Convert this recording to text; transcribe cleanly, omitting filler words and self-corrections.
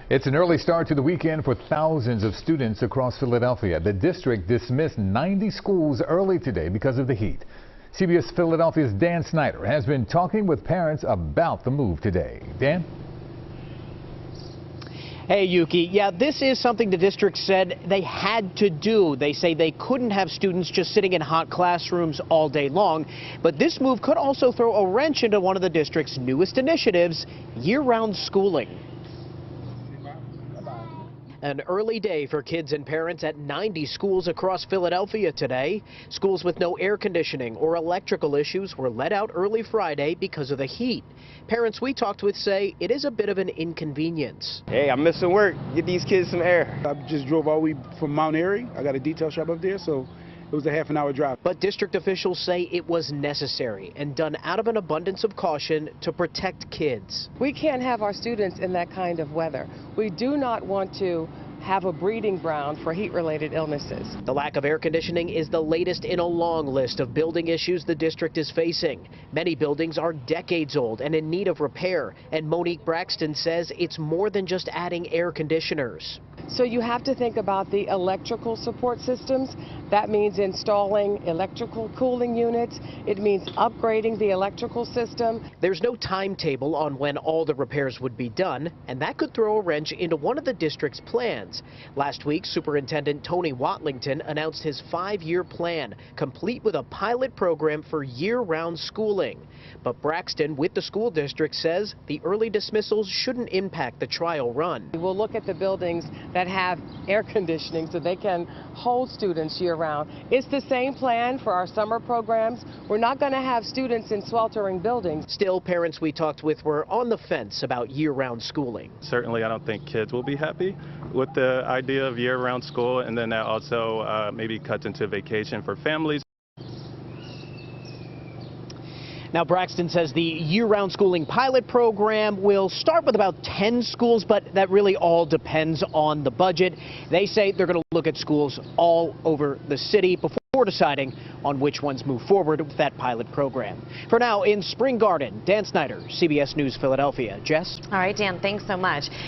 It's an early start to the weekend for thousands of students across Philadelphia. The district dismissed 90 schools early today because of the heat. CBS Philadelphia's Dan Snyder has been talking with parents about the move today. Dan? Hey, Yuki. Yeah, this is something the district said they had to do. They say they couldn't have students just sitting in hot classrooms all day long. But this move could also throw a wrench into one of the district's newest initiatives, year-round schooling. An early day for kids and parents at 90 schools across Philadelphia today. Schools with no air conditioning or electrical issues were let out early Friday because of the heat. Parents we talked with say it is a bit of an inconvenience. Hey, I'm missing work. Get these kids some air. I just drove all the way from Mount Airy. I got a detail shop up there, so it was a half-an-hour drive. But district officials say it was necessary and done out of an abundance of caution to protect kids. We can't have our students in that kind of weather. We do not want to have a breeding ground for heat-related illnesses. The lack of air conditioning is the latest in a long list of building issues the district is facing. Many buildings are decades old and in need of repair, and Monique Braxton says it's more than just adding air conditioners. So you have to think about the electrical support systems. That means installing electrical cooling units. It means upgrading the electrical system. There's no timetable on when all the repairs would be done, and that could throw a wrench into one of the district's plans. Last week, Superintendent Tony Watlington announced his 5-year plan, complete with a pilot program for year-round schooling. But Braxton, with the school district, says the early dismissals shouldn't impact the trial run. We'll look at the buildings that have air conditioning so they can hold students year-round. It's the same plan for our summer programs. We're not going to have students in sweltering buildings. Still, parents we talked with were on the fence about year-round schooling. Certainly, I don't think kids will be happy with the idea of year-round school, and then that also maybe cuts into vacation for families. Now, Braxton says the year-round schooling pilot program will start with about 10 schools, but that really all depends on the budget. They say they're going to look at schools all over the city before deciding on which ones move forward with that pilot program. For now, in Spring Garden, Dan Snyder, CBS News Philadelphia. Jess? All right, Dan, thanks so much.